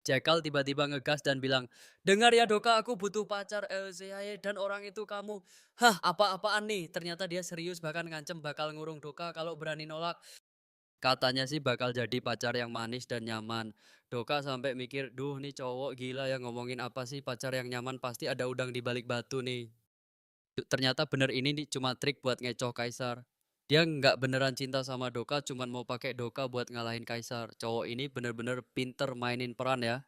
Jakal tiba-tiba ngegas dan bilang, "Dengar ya Doka, aku butuh pacar LCH dan orang itu kamu." Hah, apa-apaan nih? Ternyata dia serius bahkan ngancem bakal ngurung Doka kalau berani nolak. Katanya sih bakal jadi pacar yang manis dan nyaman. Doka sampai mikir, duh nih cowok gila yang ngomongin apa sih pacar yang nyaman pasti ada udang di balik batu nih. Ternyata bener ini nih cuma trik buat ngecoh Kaisar. Dia nggak beneran cinta sama Doka, cuman mau pakai Doka buat ngalahin Kaisar. Cowok ini bener-bener pinter mainin peran ya.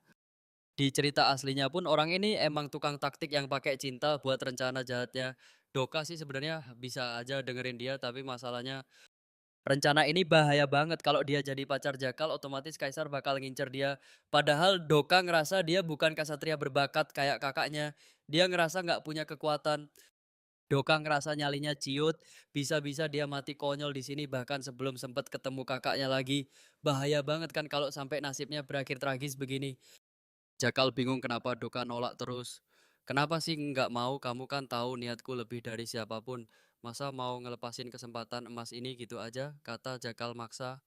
Di cerita aslinya pun orang ini emang tukang taktik yang pakai cinta buat rencana jahatnya. Doka sih sebenarnya bisa aja dengerin dia, tapi masalahnya rencana ini bahaya banget kalau dia jadi pacar Jakal, otomatis Kaisar bakal ngincer dia. Padahal Doka ngerasa dia bukan kasatria berbakat kayak kakaknya. Dia ngerasa nggak punya kekuatan. Doka ngerasa nyalinya ciut, bisa-bisa dia mati konyol di sini bahkan sebelum sempat ketemu kakaknya lagi. Bahaya banget kan kalau sampai nasibnya berakhir tragis begini. Jakal bingung kenapa Doka nolak terus. Kenapa sih nggak mau? Kamu kan tahu niatku lebih dari siapapun. Masa mau ngelepasin kesempatan emas ini gitu aja? Kata Jakal maksa.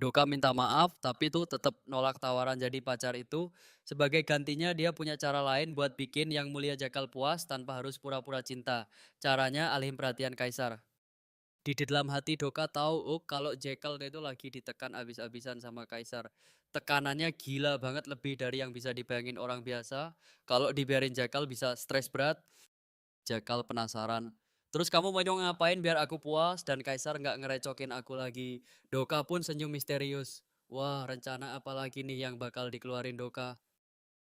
Doka minta maaf, tapi tuh tetap nolak tawaran jadi pacar itu. Sebagai gantinya dia punya cara lain buat bikin yang mulia Jakal puas tanpa harus pura-pura cinta. Caranya alihin perhatian Kaisar. Di dalam hati Doka tahu kalau Jekyll itu lagi ditekan abis-abisan sama Kaisar. Tekanannya gila banget lebih dari yang bisa dibayangin orang biasa. Kalau dibiarin Jekyll bisa stres berat. Jekyll penasaran. Terus kamu mau ngapain biar aku puas dan Kaisar nggak ngerecokin aku lagi. Doka pun senyum misterius. Wah, rencana apa lagi nih yang bakal dikeluarin Doka?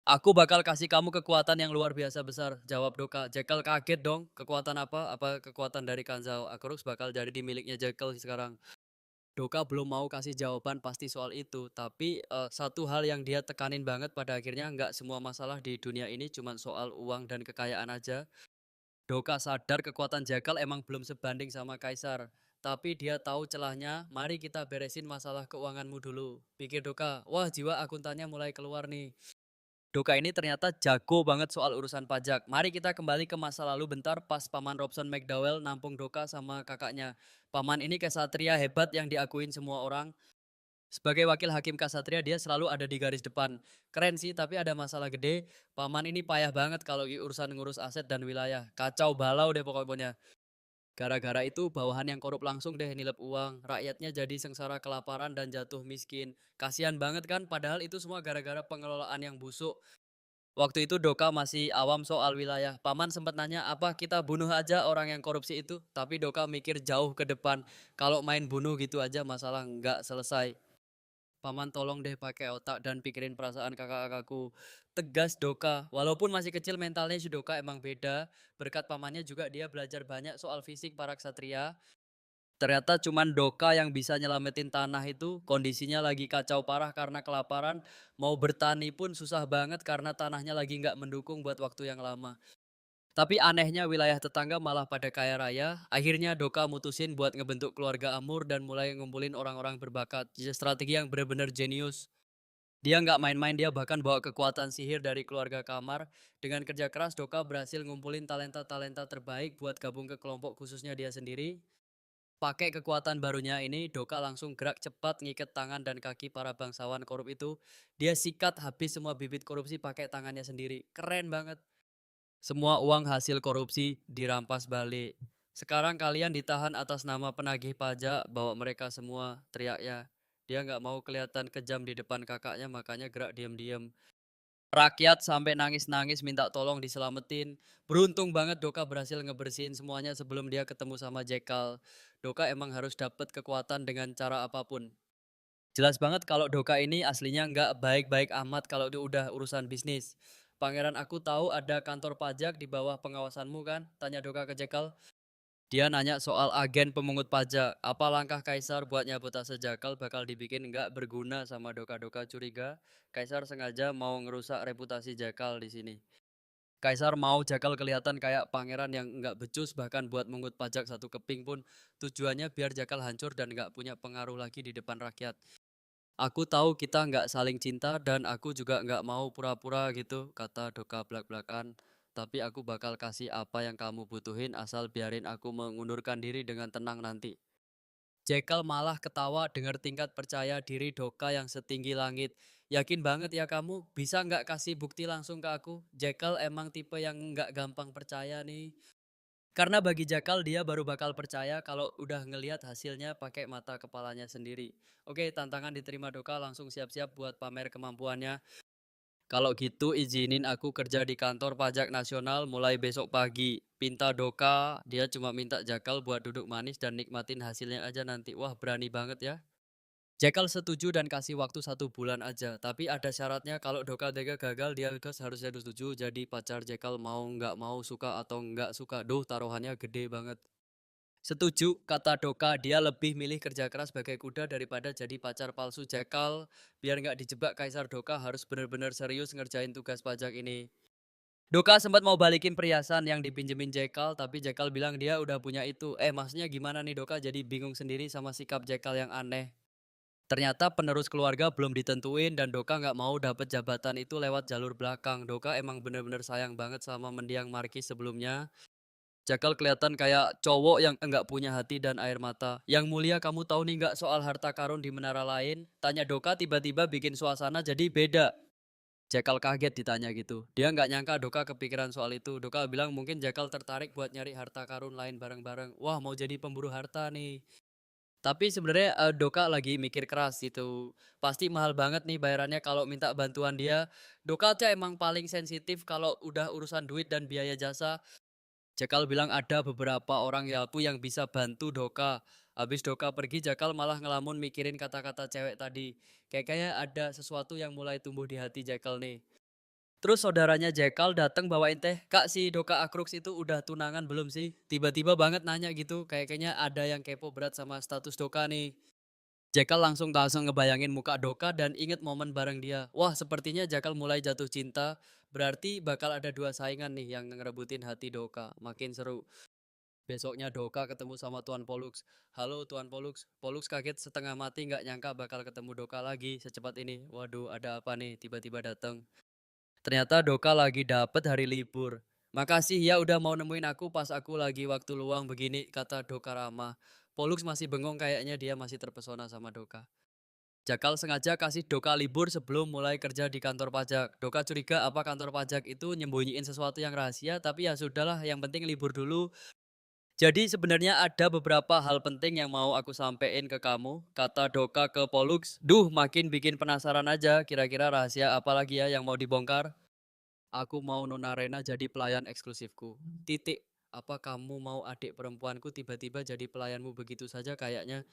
Aku bakal kasih kamu kekuatan yang luar biasa besar, jawab Doka. Jekyll kaget dong, kekuatan apa? Apa kekuatan dari Kanzao? Akrux bakal jadi di miliknya Jekyll sekarang. Doka belum mau kasih jawaban pasti soal itu, tapi satu hal yang dia tekanin banget pada akhirnya nggak semua masalah di dunia ini cuma soal uang dan kekayaan aja. Doka sadar kekuatan Jekyll emang belum sebanding sama Kaisar. Tapi dia tahu celahnya, mari kita beresin masalah keuanganmu dulu. Pikir Doka, wah jiwa akuntannya mulai keluar nih. Doka ini ternyata jago banget soal urusan pajak. Mari kita kembali ke masa lalu bentar pas Paman Robson McDowell nampung Doka sama kakaknya. Paman ini kesatria hebat yang diakuin semua orang. Sebagai wakil hakim kasatria dia selalu ada di garis depan. Keren sih tapi ada masalah gede. Paman ini payah banget kalau urusan ngurus aset dan wilayah. Kacau balau deh pokoknya. Gara-gara itu bawahan yang korup langsung deh nilep uang. Rakyatnya jadi sengsara kelaparan dan jatuh miskin. Kasihan banget kan padahal itu semua gara-gara pengelolaan yang busuk. Waktu itu Doka masih awam soal wilayah. Paman sempat nanya, apa kita bunuh aja orang yang korupsi itu? Tapi Doka mikir jauh ke depan. Kalau main bunuh gitu aja masalah nggak selesai. Paman tolong deh pakai otak dan pikirin perasaan kakak-kakakku. Tegas Doka. Walaupun masih kecil mentalnya si Doka emang beda. Berkat pamannya juga dia belajar banyak soal fisik para ksatria. Ternyata cuman Doka yang bisa nyelamatin tanah itu, kondisinya lagi kacau parah karena kelaparan, mau bertani pun susah banget karena tanahnya lagi nggak mendukung buat waktu yang lama. Tapi anehnya wilayah tetangga malah pada kaya raya, akhirnya Doka mutusin buat ngebentuk keluarga Amur dan mulai ngumpulin orang-orang berbakat. Strategi yang benar-benar jenius. Dia nggak main-main, dia bahkan bawa kekuatan sihir dari keluarga Kamar. Dengan kerja keras, Doka berhasil ngumpulin talenta-talenta terbaik buat gabung ke kelompok khususnya dia sendiri. Pakai kekuatan barunya ini, Doka langsung gerak cepat ngikat tangan dan kaki para bangsawan korup itu. Dia sikat habis semua bibit korupsi pakai tangannya sendiri. Keren banget. Semua uang hasil korupsi dirampas balik. Sekarang kalian ditahan atas nama penagih pajak, bawa mereka semua, teriaknya. Dia nggak mau kelihatan kejam di depan kakaknya, makanya gerak diam-diam. Rakyat sampai nangis-nangis minta tolong diselamatin. Beruntung banget Doka berhasil ngebersihin semuanya sebelum dia ketemu sama Jekyll. Doka emang harus dapat kekuatan dengan cara apapun. Jelas banget kalau Doka ini aslinya nggak baik-baik amat kalau itu udah urusan bisnis. Pangeran aku tahu ada kantor pajak di bawah pengawasanmu kan? Tanya Doka ke Jekyll. Dia nanya soal agen pemungut pajak. Apa langkah Kaisar buat nyabotase Jakal bakal dibikin nggak berguna sama Doka-Doka curiga. Kaisar sengaja mau ngerusak reputasi Jakal di sini. Kaisar mau Jakal kelihatan kayak pangeran yang nggak becus bahkan buat mungut pajak satu keping pun tujuannya biar Jakal hancur dan nggak punya pengaruh lagi di depan rakyat. Aku tahu kita nggak saling cinta dan aku juga nggak mau pura-pura gitu, kata Doka belak-belakan. Tapi aku bakal kasih apa yang kamu butuhin asal biarin aku mengundurkan diri dengan tenang nanti. Jekyll malah ketawa dengar tingkat percaya diri Doka yang setinggi langit. Yakin banget ya kamu? Bisa nggak kasih bukti langsung ke aku? Jekyll emang tipe yang nggak gampang percaya nih. Karena bagi Jekyll dia baru bakal percaya kalau udah ngelihat hasilnya pakai mata kepalanya sendiri. Oke, tantangan diterima Doka, langsung siap-siap buat pamer kemampuannya. Kalau gitu izinin aku kerja di kantor pajak nasional mulai besok pagi. Pinta Doka, dia cuma minta Jakal buat duduk manis dan nikmatin hasilnya aja nanti. Wah, berani banget ya. Jakal setuju dan kasih waktu 1 bulan aja. Tapi ada syaratnya kalau Doka Tega gagal, dia harusnya setuju. Jadi pacar Jakal mau nggak mau, suka atau nggak suka. Duh, taruhannya gede banget. Setuju, kata Doka, dia lebih milih kerja keras sebagai kuda daripada jadi pacar palsu Jakal. Biar nggak dijebak Kaisar Doka harus benar-benar serius ngerjain tugas pajak ini. Doka sempat mau balikin perhiasan yang dipinjemin Jakal, tapi Jakal bilang dia udah punya itu. Maksudnya gimana nih Doka? Jadi bingung sendiri sama sikap Jakal yang aneh. Ternyata penerus keluarga belum ditentuin dan Doka nggak mau dapet jabatan itu lewat jalur belakang. Doka emang bener-bener sayang banget sama mendiang Markis sebelumnya. Jakal kelihatan kayak cowok yang enggak punya hati dan air mata. Yang mulia, kamu tahu nih nggak soal harta karun di menara lain? Tanya Doka, tiba-tiba bikin suasana jadi beda. Jakal kaget ditanya gitu. Dia nggak nyangka Doka kepikiran soal itu. Doka bilang mungkin Jakal tertarik buat nyari harta karun lain bareng-bareng. Wah, mau jadi pemburu harta nih. Tapi sebenarnya Doka lagi mikir keras gitu. Pasti mahal banget nih bayarannya kalau minta bantuan dia. Doka aja emang paling sensitif kalau udah urusan duit dan biaya jasa. Jakal bilang ada beberapa orang Yalpu yang bisa bantu Doka. Habis Doka pergi, Jakal malah ngelamun mikirin kata-kata cewek tadi. Kayak ada sesuatu yang mulai tumbuh di hati Jakal nih. Terus saudaranya Jakal datang bawain teh. Kak, si Doka Akrux itu udah tunangan belum sih? Tiba-tiba banget nanya gitu. Kayaknya ada yang kepo berat sama status Doka nih. Jakal langsung ngebayangin muka Doka dan inget momen bareng dia. Wah, sepertinya Jakal mulai jatuh cinta. Berarti bakal ada 2 saingan nih yang ngerebutin hati Doka. Makin seru. Besoknya Doka ketemu sama Tuan Pollux. Halo Tuan Pollux. Pollux kaget setengah mati nggak nyangka bakal ketemu Doka lagi secepat ini. Waduh, ada apa nih tiba-tiba datang. Ternyata Doka lagi dapet hari libur. Makasih ya udah mau nemuin aku pas aku lagi waktu luang begini, kata Doka ramah. Pollux masih bengong, kayaknya dia masih terpesona sama Doka. Jakal sengaja kasih Doka libur sebelum mulai kerja di kantor pajak. Doka curiga apa kantor pajak itu nyembunyiin sesuatu yang rahasia, tapi ya sudahlah, yang penting libur dulu. Jadi sebenarnya ada beberapa hal penting yang mau aku sampein ke kamu, kata Doka ke Pollux. Duh, makin bikin penasaran aja, kira-kira rahasia apa lagi ya yang mau dibongkar? Aku mau Nona Rena jadi pelayan eksklusifku. Titik. Apa kamu mau adik perempuanku tiba-tiba jadi pelayanmu begitu saja? Kayaknya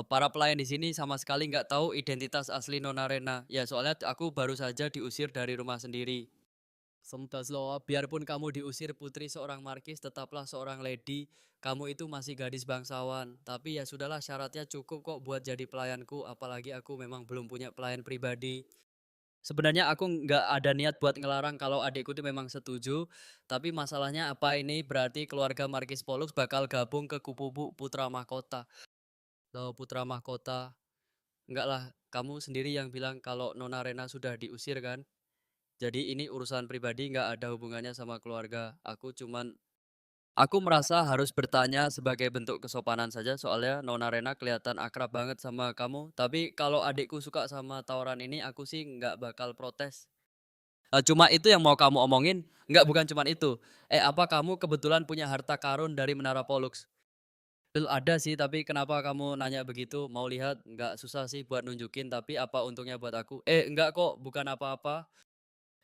para pelayan di sini sama sekali nggak tahu identitas asli Nona Rena. Ya soalnya aku baru saja diusir dari rumah sendiri. Loh, biarpun kamu diusir putri seorang markis, tetaplah seorang lady. Kamu itu masih gadis bangsawan. Tapi ya sudahlah, syaratnya cukup kok buat jadi pelayanku. Apalagi aku memang belum punya pelayan pribadi. Sebenarnya aku nggak ada niat buat ngelarang kalau adikku itu memang setuju. Tapi masalahnya apa ini berarti keluarga Markis Pollux bakal gabung ke kubu Putra Mahkota. Loh, Putra Mahkota. Enggak lah, kamu sendiri yang bilang kalau Nona Rena sudah diusir kan? Jadi ini urusan pribadi, nggak ada hubungannya sama keluarga. Aku merasa harus bertanya sebagai bentuk kesopanan saja soalnya Nona Rena kelihatan akrab banget sama kamu. Tapi kalau adikku suka sama tawaran ini, aku sih nggak bakal protes. Cuma itu yang mau kamu omongin? Nggak, bukan cuman itu. Apa kamu kebetulan punya harta karun dari Menara Pollux? Ada sih, tapi kenapa kamu nanya begitu? Mau lihat? Nggak susah sih buat nunjukin, tapi apa untungnya buat aku? Enggak kok, bukan apa-apa.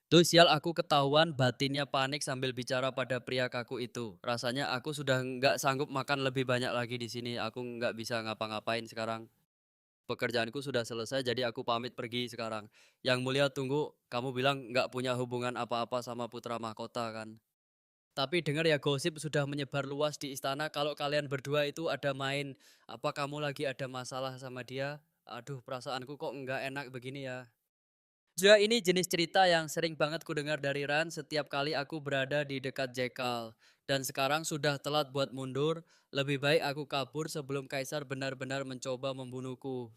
Tuh sial, aku ketahuan batinnya panik sambil bicara pada pria kaku itu. Rasanya aku sudah nggak sanggup makan lebih banyak lagi di sini. Aku nggak bisa ngapa-ngapain sekarang. Pekerjaanku sudah selesai, jadi aku pamit pergi sekarang. Yang mulia tunggu, kamu bilang nggak punya hubungan apa-apa sama putra mahkota kan? Tapi dengar ya gosip sudah menyebar luas di istana kalau kalian berdua itu ada main. Apa kamu lagi ada masalah sama dia? Aduh, perasaanku kok nggak enak begini ya. Juga ini jenis cerita yang sering banget ku dengar dari Ran setiap kali aku berada di dekat Jekyll. Dan sekarang sudah telat buat mundur, lebih baik aku kabur sebelum Kaisar benar-benar mencoba membunuhku.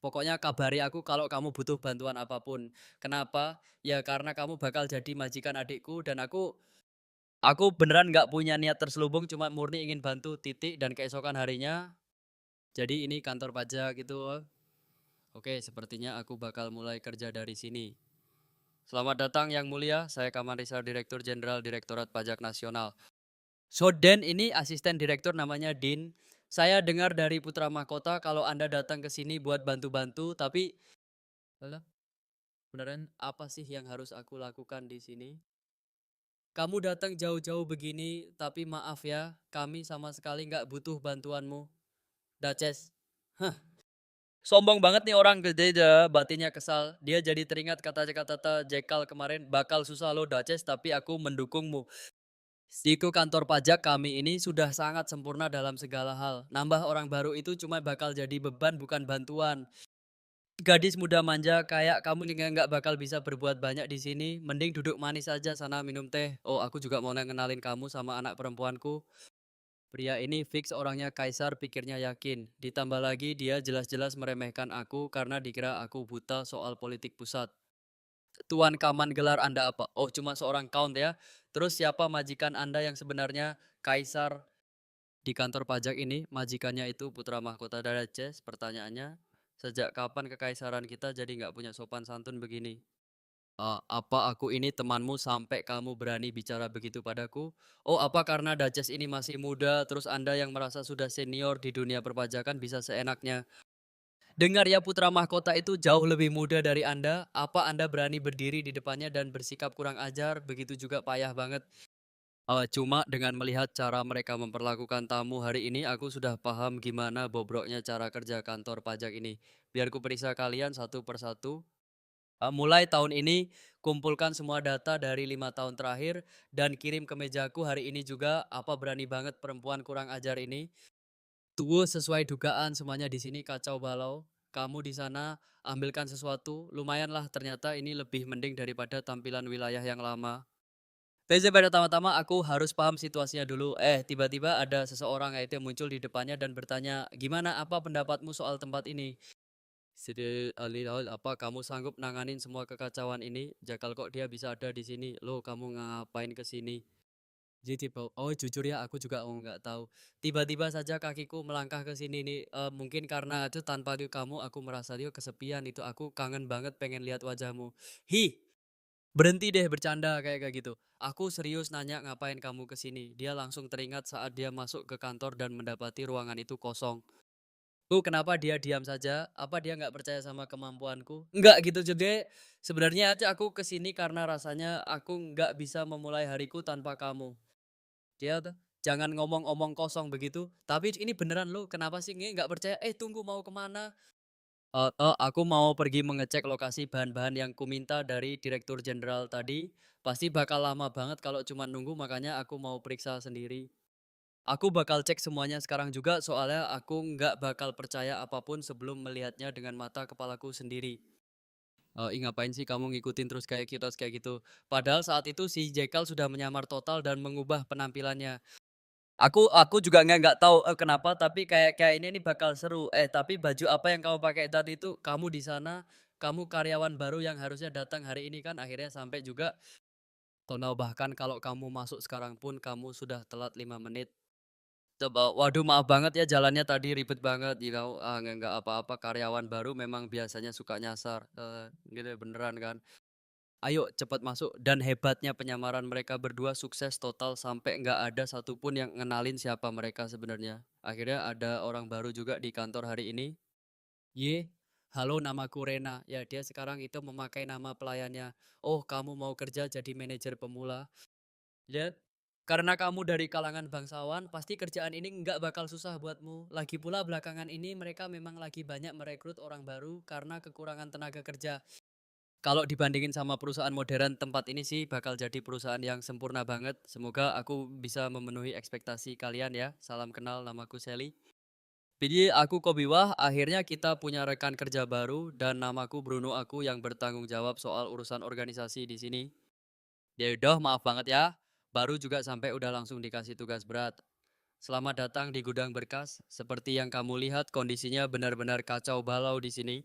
Pokoknya kabari aku kalau kamu butuh bantuan apapun. Kenapa? Ya karena kamu bakal jadi majikan adikku dan aku beneran nggak punya niat terselubung, cuma murni ingin bantu titik dan keesokan harinya Jadi ini kantor pajak gitu. Oh. Oke, sepertinya aku bakal mulai kerja dari sini. Selamat datang Yang Mulia, saya Kamarisa, Direktur Jenderal Direktorat Pajak Nasional. So, Den ini asisten direktur namanya Din. Saya dengar dari Putra Mahkota kalau Anda datang ke sini buat bantu-bantu, tapi Alah, beneran apa sih yang harus aku lakukan di sini? Kamu datang jauh-jauh begini, tapi maaf ya, kami sama sekali nggak butuh bantuanmu. Daces. Hah, sombong banget nih orang gede aja, batinnya kesal. Dia jadi teringat kata-kata Jekal kemarin, bakal susah lo Daces, tapi aku mendukungmu. Siku kantor pajak kami ini sudah sangat sempurna dalam segala hal. Nambah orang baru itu cuma bakal jadi beban bukan bantuan. Gadis muda manja kayak kamu juga nggak bakal bisa berbuat banyak di sini. Mending duduk manis aja sana minum teh. Oh, aku juga mau ngenalin kamu sama anak perempuanku. Pria ini fix orangnya kaisar, pikirnya yakin. Ditambah lagi dia jelas-jelas meremehkan aku karena dikira aku buta soal politik pusat. Tuan Kaman gelar Anda apa? Oh, cuma seorang count ya. Terus siapa majikan Anda yang sebenarnya kaisar di kantor pajak ini? Majikannya itu putra mahkota Daraces. Pertanyaannya, sejak kapan kekaisaran kita jadi nggak punya sopan santun begini? Apa aku ini temanmu sampai kamu berani bicara begitu padaku? Oh, apa karena Daces ini masih muda, terus Anda yang merasa sudah senior di dunia perpajakan bisa seenaknya? Dengar ya putra mahkota itu jauh lebih muda dari Anda. Apa Anda berani berdiri di depannya dan bersikap kurang ajar? Begitu juga payah banget. Cuma dengan melihat cara mereka memperlakukan tamu hari ini, aku sudah paham gimana bobroknya cara kerja kantor pajak ini. Biar ku periksa kalian satu persatu. Mulai tahun ini, kumpulkan semua data dari 5 tahun terakhir dan kirim ke mejaku hari ini juga. Apa berani banget perempuan kurang ajar ini? Tuh sesuai dugaan semuanya di sini kacau balau. Kamu di sana ambilkan sesuatu, lumayanlah ternyata ini lebih mending daripada tampilan wilayah yang lama. TZ pada pertama-tama aku harus paham situasinya dulu. Tiba-tiba ada seseorang itu yang muncul di depannya dan bertanya, gimana apa pendapatmu soal tempat ini? Sidi Alilal, apa kamu sanggup nanganin semua kekacauan ini? Jakal kok dia bisa ada di sini? Loh, kamu ngapain ke sini? Jadi tiba, oh jujur ya aku juga nggak tahu. Tiba-tiba saja kakiku melangkah ke sini nih. Mungkin karena itu tanpa kamu aku merasa dia kesepian itu aku kangen banget pengen lihat wajahmu. Hi, berhenti deh bercanda kayak gitu. Aku serius nanya ngapain kamu ke sini. Dia langsung teringat saat dia masuk ke kantor dan mendapati ruangan itu kosong. Kenapa dia diam saja? Apa dia nggak percaya sama kemampuanku? Nggak gitu juga. Sebenarnya aja aku kesini karena rasanya aku nggak bisa memulai hariku tanpa kamu. Dia tuh jangan ngomong-omong kosong begitu. Tapi ini beneran lo. Kenapa sih nggak percaya? Tunggu mau kemana? Aku mau pergi mengecek lokasi bahan-bahan yang kuminta dari Direktur Jenderal tadi. Pasti bakal lama banget kalau cuma nunggu, makanya aku mau periksa sendiri. Aku bakal cek semuanya sekarang juga, soalnya aku nggak bakal percaya apapun sebelum melihatnya dengan mata kepalaku sendiri. Ngapain sih kamu ngikutin terus kayak gitu? Padahal saat itu si Jekyll sudah menyamar total dan mengubah penampilannya. Aku juga nggak tahu kenapa, tapi kayak ini nih bakal seru. Tapi baju apa yang kamu pakai tadi itu? Kamu di sana, kamu karyawan baru yang harusnya datang hari ini kan akhirnya sampai juga. Tonal bahkan kalau kamu masuk sekarang pun kamu sudah telat 5 menit. Coba, waduh maaf banget ya jalannya tadi ribet banget, nggak apa-apa karyawan baru memang biasanya suka nyasar, gitu beneran kan. Ayo cepat masuk dan hebatnya penyamaran mereka berdua sukses total sampai nggak ada satupun yang ngenalin siapa mereka sebenarnya. Akhirnya ada orang baru juga di kantor hari ini. Ye, halo namaku Rena. Ya dia sekarang itu memakai nama pelayannya. Oh kamu mau kerja jadi manajer pemula? Ya, karena kamu dari kalangan bangsawan, pasti kerjaan ini nggak bakal susah buatmu. Lagi pula belakangan ini mereka memang lagi banyak merekrut orang baru karena kekurangan tenaga kerja. Kalau dibandingin sama perusahaan modern, tempat ini sih bakal jadi perusahaan yang sempurna banget. Semoga aku bisa memenuhi ekspektasi kalian ya. Salam kenal, namaku Sally. Jadi aku Kobiwah, akhirnya kita punya rekan kerja baru dan namaku Bruno aku yang bertanggung jawab soal urusan organisasi di sini. Ya udah, maaf banget ya. Baru juga sampai udah langsung dikasih tugas berat. Selamat datang di gudang berkas. Seperti yang kamu lihat, kondisinya benar-benar kacau balau di sini.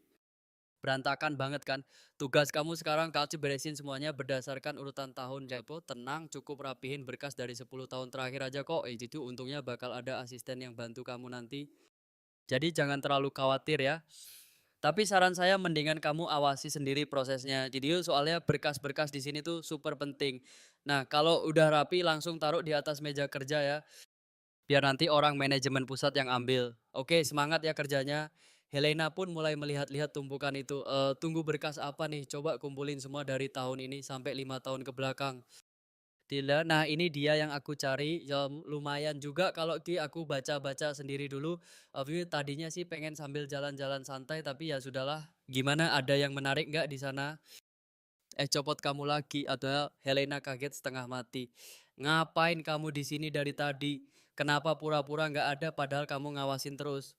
Berantakan banget kan? Tugas kamu sekarang kasih beresin semuanya berdasarkan urutan tahun. Japo, tenang, cukup rapihin berkas dari 10 tahun terakhir aja kok. Itu untungnya bakal ada asisten yang bantu kamu nanti. Jadi jangan terlalu khawatir ya. Tapi saran saya mendingan kamu awasi sendiri prosesnya. Jadi soalnya berkas-berkas di sini tuh super penting. Nah, kalau udah rapi langsung taruh di atas meja kerja ya, biar nanti orang manajemen pusat yang ambil. Oke, semangat ya kerjanya. Helena pun mulai melihat-lihat tumpukan itu. Tunggu berkas apa nih? Coba kumpulin semua dari tahun ini sampai 5 tahun ke belakang. Tidak, nah ini dia yang aku cari, ya lumayan juga kalau aku baca-baca sendiri dulu, tadinya sih pengen sambil jalan-jalan santai tapi ya sudahlah, gimana ada yang menarik nggak di sana? Copot kamu lagi, ada Helena kaget setengah mati. "Ngapain kamu di sini dari tadi? Kenapa pura-pura nggak ada padahal kamu ngawasin terus?"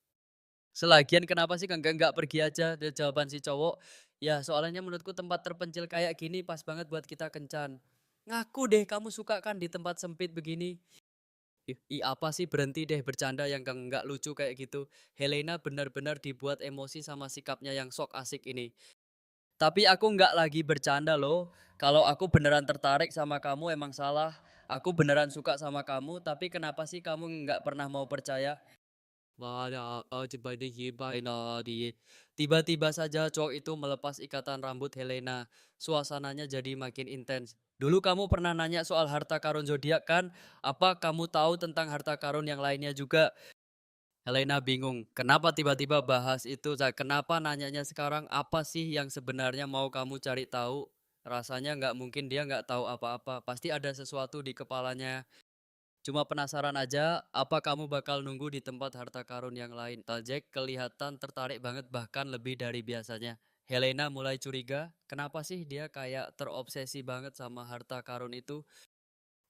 Selagian kenapa sih nggak pergi aja? Jawaban si cowok, "Ya soalnya menurutku tempat terpencil kayak gini pas banget buat kita kencan." "Ngaku deh kamu suka kan di tempat sempit begini?" Apa sih berhenti deh bercanda yang nggak lucu kayak gitu. Helena benar-benar dibuat emosi sama sikapnya yang sok asik ini. "Tapi aku nggak lagi bercanda loh. Kalau aku beneran tertarik sama kamu emang salah. Aku beneran suka sama kamu, tapi kenapa sih kamu nggak pernah mau percaya?" Tiba-tiba saja cowok itu melepas ikatan rambut Helena. Suasananya jadi makin intens. "Dulu kamu pernah nanya soal harta karun zodiak kan? Apa kamu tahu tentang harta karun yang lainnya juga?" Helena bingung. Kenapa tiba-tiba bahas itu? Kenapa nanyanya sekarang? Apa sih yang sebenarnya mau kamu cari tahu? Rasanya nggak mungkin dia nggak tahu apa-apa. Pasti ada sesuatu di kepalanya. Cuma penasaran aja, apa kamu bakal nunggu di tempat harta karun yang lain? Jack kelihatan tertarik banget bahkan lebih dari biasanya. Helena mulai curiga, kenapa sih dia kayak terobsesi banget sama harta karun itu?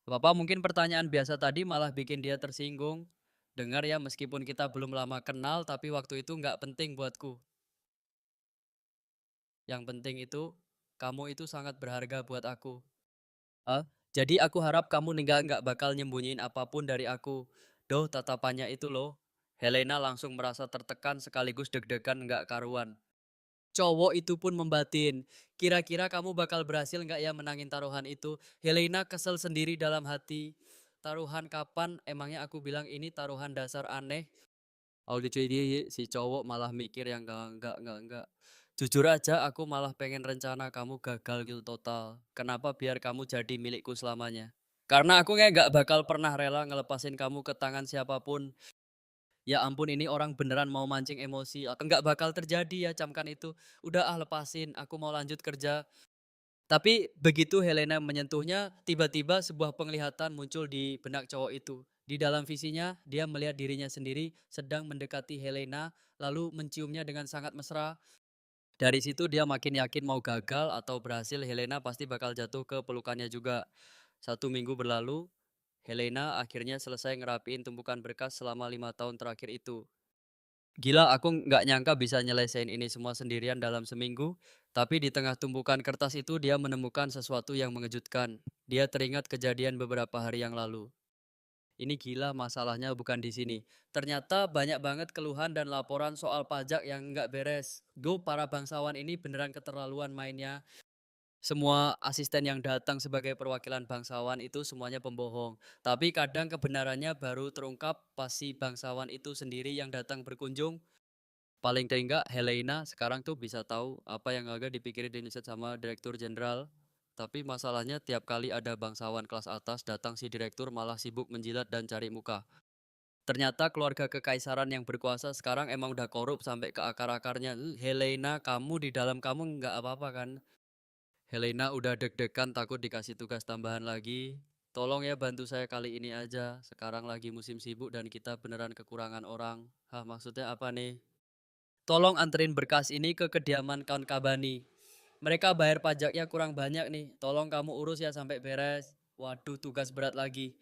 Bapak mungkin pertanyaan biasa tadi malah bikin dia tersinggung. Dengar ya, meskipun kita belum lama kenal, tapi waktu itu nggak penting buatku. Yang penting itu, kamu itu sangat berharga buat aku. Ah, jadi aku harap kamu nggak bakal nyembunyiin apapun dari aku. Doh, tatapannya itu loh. Helena langsung merasa tertekan sekaligus deg-degan nggak karuan. Cowok itu pun membatin. Kira-kira kamu bakal berhasil nggak ya menangin taruhan itu? Helena kesel sendiri dalam hati. Taruhan kapan? Emangnya aku bilang ini taruhan dasar aneh. Jadi si cowok malah mikir yang enggak. Jujur aja aku malah pengen rencana kamu gagal gitu total. Kenapa biar kamu jadi milikku selamanya? Karena aku kayak nggak bakal pernah rela ngelepasin kamu ke tangan siapapun. Ya ampun ini orang beneran mau mancing emosi. Nggak bakal terjadi ya camkan itu. Udah ah lepasin, aku mau lanjut kerja. Tapi begitu Helena menyentuhnya, tiba-tiba sebuah penglihatan muncul di benak cowok itu. Di dalam visinya, dia melihat dirinya sendiri sedang mendekati Helena, lalu menciumnya dengan sangat mesra. Dari situ dia makin yakin mau gagal atau berhasil, Helena pasti bakal jatuh ke pelukannya juga. 1 minggu berlalu, Helena akhirnya selesai ngerapiin tumpukan berkas selama 5 tahun terakhir itu. Gila, aku nggak nyangka bisa nyelesain ini semua sendirian dalam seminggu, tapi di tengah tumpukan kertas itu dia menemukan sesuatu yang mengejutkan. Dia teringat kejadian beberapa hari yang lalu. Ini gila, masalahnya bukan di sini. Ternyata banyak banget keluhan dan laporan soal pajak yang nggak beres. Para bangsawan ini beneran keterlaluan mainnya. Semua asisten yang datang sebagai perwakilan bangsawan itu semuanya pembohong. Tapi kadang kebenarannya baru terungkap pas si bangsawan itu sendiri yang datang berkunjung. Paling enggak Helena sekarang tuh bisa tahu apa yang agak dipikirin Dinset sama direktur jenderal. Tapi masalahnya tiap kali ada bangsawan kelas atas datang si direktur malah sibuk menjilat dan cari muka. Ternyata keluarga kekaisaran yang berkuasa sekarang emang udah korup sampai ke akar-akarnya. Helena, kamu di dalam kamu nggak apa-apa kan? Helena udah deg-degan takut dikasih tugas tambahan lagi. Tolong ya bantu saya kali ini aja. Sekarang lagi musim sibuk dan kita beneran kekurangan orang. Hah, maksudnya apa nih? Tolong anterin berkas ini ke kediaman kawan Kabani. Mereka bayar pajaknya kurang banyak nih. Tolong kamu urus ya sampai beres. Waduh, tugas berat lagi.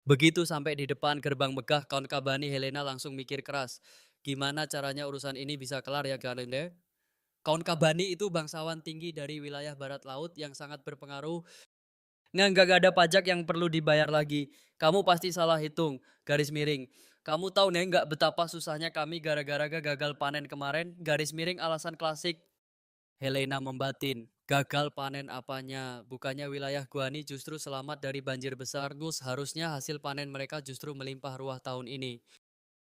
Begitu sampai di depan gerbang megah kawan Kabani, Helena langsung mikir keras. Gimana caranya urusan ini bisa kelar ya Galende? Kawan Kabani itu bangsawan tinggi dari wilayah barat laut yang sangat berpengaruh. Nggak ada pajak yang perlu dibayar lagi. Kamu pasti salah hitung. Garis miring. Kamu tahu nih nggak betapa susahnya kami gara-gara gagal panen kemarin? Garis miring alasan klasik. Helena membatin. Gagal panen apanya? Bukannya wilayah Guani justru selamat dari banjir besar? Gus, harusnya hasil panen mereka justru melimpah ruah tahun ini.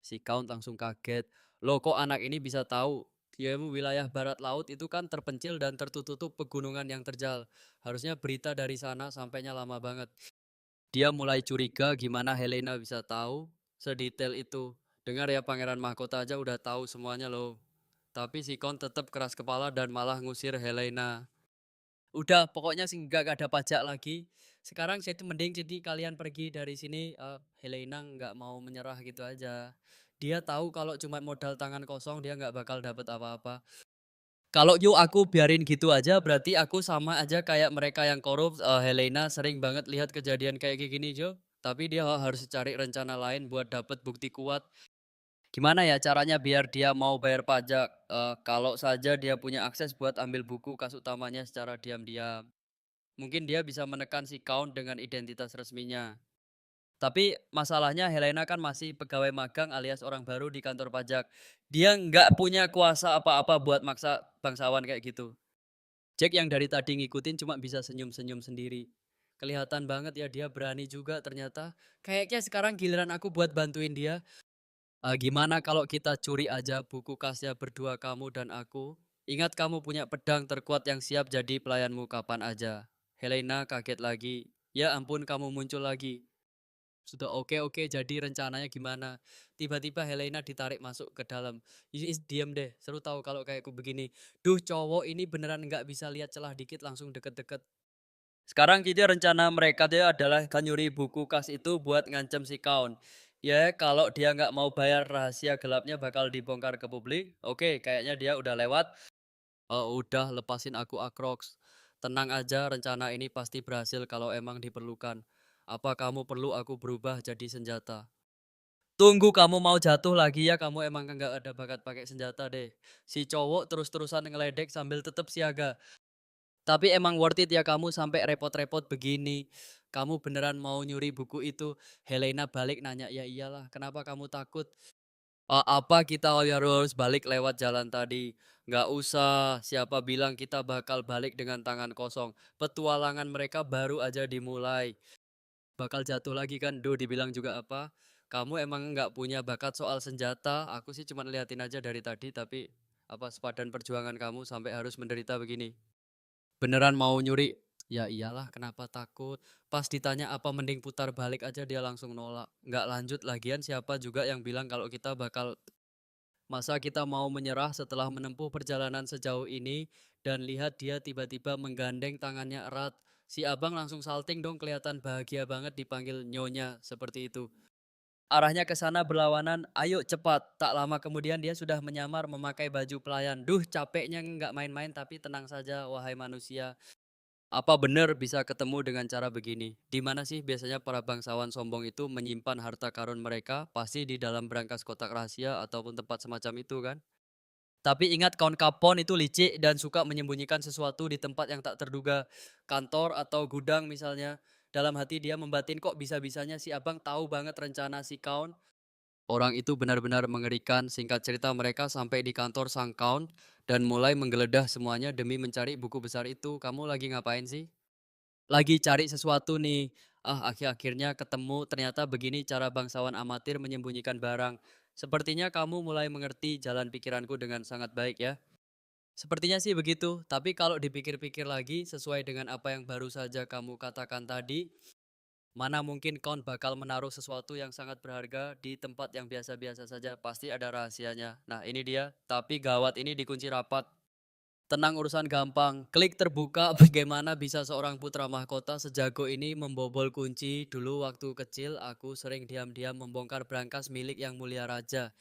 Si Count langsung kaget. Loh kok anak ini bisa tahu? Dia wilayah barat laut itu kan terpencil dan tertutup pegunungan yang terjal. Harusnya berita dari sana sampainya lama banget. Dia mulai curiga gimana Helena bisa tahu sedetail itu. Dengar ya Pangeran Mahkota aja udah tahu semuanya loh. Tapi si Count tetap keras kepala dan malah ngusir Helena. Udah, pokoknya sih nggak ada pajak lagi. Sekarang jadi mending jadi kalian pergi dari sini. Helena nggak mau menyerah gitu aja. Dia tahu kalau cuma modal tangan kosong dia nggak bakal dapat apa-apa. Kalau yuk aku biarin gitu aja, berarti aku sama aja kayak mereka yang korup. Helena sering banget lihat kejadian kayak gini Jo. Tapi dia harus cari rencana lain buat dapat bukti kuat. Gimana ya caranya biar dia mau bayar pajak? Kalau saja dia punya akses buat ambil buku kas utamanya secara diam-diam. Mungkin dia bisa menekan si Count dengan identitas resminya. Tapi masalahnya Helena kan masih pegawai magang alias orang baru di kantor pajak. Dia nggak punya kuasa apa-apa buat maksa bangsawan kayak gitu. Jack yang dari tadi ngikutin cuma bisa senyum-senyum sendiri. Kelihatan banget ya dia berani juga ternyata. Kayaknya sekarang giliran aku buat bantuin dia. Gimana kalau kita curi aja buku kasnya berdua kamu dan aku? Ingat kamu punya pedang terkuat yang siap jadi pelayanmu kapan aja. Helena kaget lagi. Ya ampun kamu muncul lagi. Sudah oke jadi rencananya gimana? Tiba-tiba Helena ditarik masuk ke dalam. Diam deh, seru tahu kalau kayak aku begini. Duh cowok ini beneran nggak bisa lihat celah dikit langsung deket-deket. Sekarang kita rencana mereka dia adalah kan nyuri buku kas itu buat ngancem si Count. Ya kalau dia nggak mau bayar rahasia gelapnya bakal dibongkar ke publik. Oke kayaknya dia udah lewat. Oh udah lepasin aku Akrox. Tenang aja rencana ini pasti berhasil kalau emang diperlukan. Apa kamu perlu aku berubah jadi senjata? Tunggu kamu mau jatuh lagi ya kamu emang nggak ada bakat pakai senjata deh. Si cowok terus-terusan ngeledek sambil tetap siaga. Tapi emang worth it ya kamu sampai repot-repot begini. Kamu beneran mau nyuri buku itu? Helena balik nanya, ya iyalah kenapa kamu takut? Apa kita harus balik lewat jalan tadi? Nggak usah, siapa bilang kita bakal balik dengan tangan kosong. Petualangan mereka baru aja dimulai. Bakal jatuh lagi kan, Duh dibilang juga apa? Kamu emang nggak punya bakat soal senjata, aku sih cuma liatin aja dari tadi, tapi apa sepadan perjuangan kamu sampai harus menderita begini? Beneran mau nyuri? Ya iyalah kenapa takut? Pas ditanya apa mending putar balik aja dia langsung nolak. Nggak lanjut lagian siapa juga yang bilang kalau kita bakal masa kita mau menyerah setelah menempuh perjalanan sejauh ini dan lihat dia tiba-tiba menggandeng tangannya erat. Si abang langsung salting dong kelihatan bahagia banget dipanggil nyonya seperti itu. Arahnya ke sana berlawanan, ayo cepat. Tak lama kemudian dia sudah menyamar memakai baju pelayan. Duh capeknya nggak main-main tapi tenang saja wahai manusia. Apa benar bisa ketemu dengan cara begini? Di mana sih biasanya para bangsawan sombong itu menyimpan harta karun mereka? Pasti di dalam berangkas kotak rahasia ataupun tempat semacam itu kan? Tapi ingat kawan Kapon itu licik dan suka menyembunyikan sesuatu di tempat yang tak terduga. Kantor atau gudang misalnya. Dalam hati dia membatin kok bisa-bisanya si abang tahu banget rencana si Kaun. Orang itu benar-benar mengerikan. Singkat cerita mereka sampai di kantor sang Kaun dan mulai menggeledah semuanya demi mencari buku besar itu. Kamu lagi ngapain sih? Lagi cari sesuatu nih. Akhir-akhirnya ketemu ternyata begini cara bangsawan amatir menyembunyikan barang. Sepertinya kamu mulai mengerti jalan pikiranku dengan sangat baik ya. Sepertinya sih begitu, tapi kalau dipikir-pikir lagi sesuai dengan apa yang baru saja kamu katakan tadi, mana mungkin Count bakal menaruh sesuatu yang sangat berharga di tempat yang biasa-biasa saja, pasti ada rahasianya. Nah ini dia, tapi gawat ini dikunci rapat. Tenang urusan gampang, klik terbuka bagaimana bisa seorang putra mahkota sejago ini membobol kunci. Dulu waktu kecil aku sering diam-diam membongkar brankas milik yang mulia raja.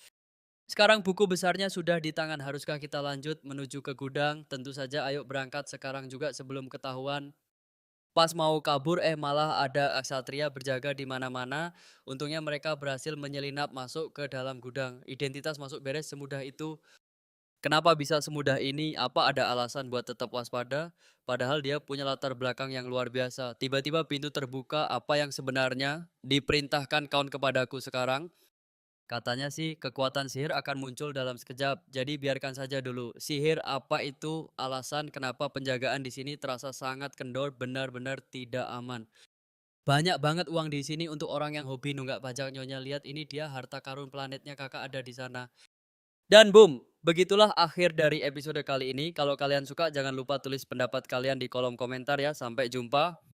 Sekarang buku besarnya sudah di tangan, haruskah kita lanjut menuju ke gudang? Tentu saja ayo berangkat sekarang juga sebelum ketahuan. Pas mau kabur malah ada ksatria berjaga di mana-mana. Untungnya mereka berhasil menyelinap masuk ke dalam gudang. Identitas masuk beres semudah itu. Kenapa bisa semudah ini? Apa ada alasan buat tetap waspada? Padahal dia punya latar belakang yang luar biasa. Tiba-tiba pintu terbuka, apa yang sebenarnya diperintahkan kawan kepadaku sekarang? Katanya sih kekuatan sihir akan muncul dalam sekejap. Jadi biarkan saja dulu. Sihir apa itu alasan kenapa penjagaan di sini terasa sangat kendor, benar-benar tidak aman. Banyak banget uang di sini untuk orang yang hobi nunggak pajak, Nyonya. Lihat ini dia harta karun planetnya Kakak ada di sana. Dan boom, begitulah akhir dari episode kali ini. Kalau kalian suka jangan lupa tulis pendapat kalian di kolom komentar ya. Sampai jumpa.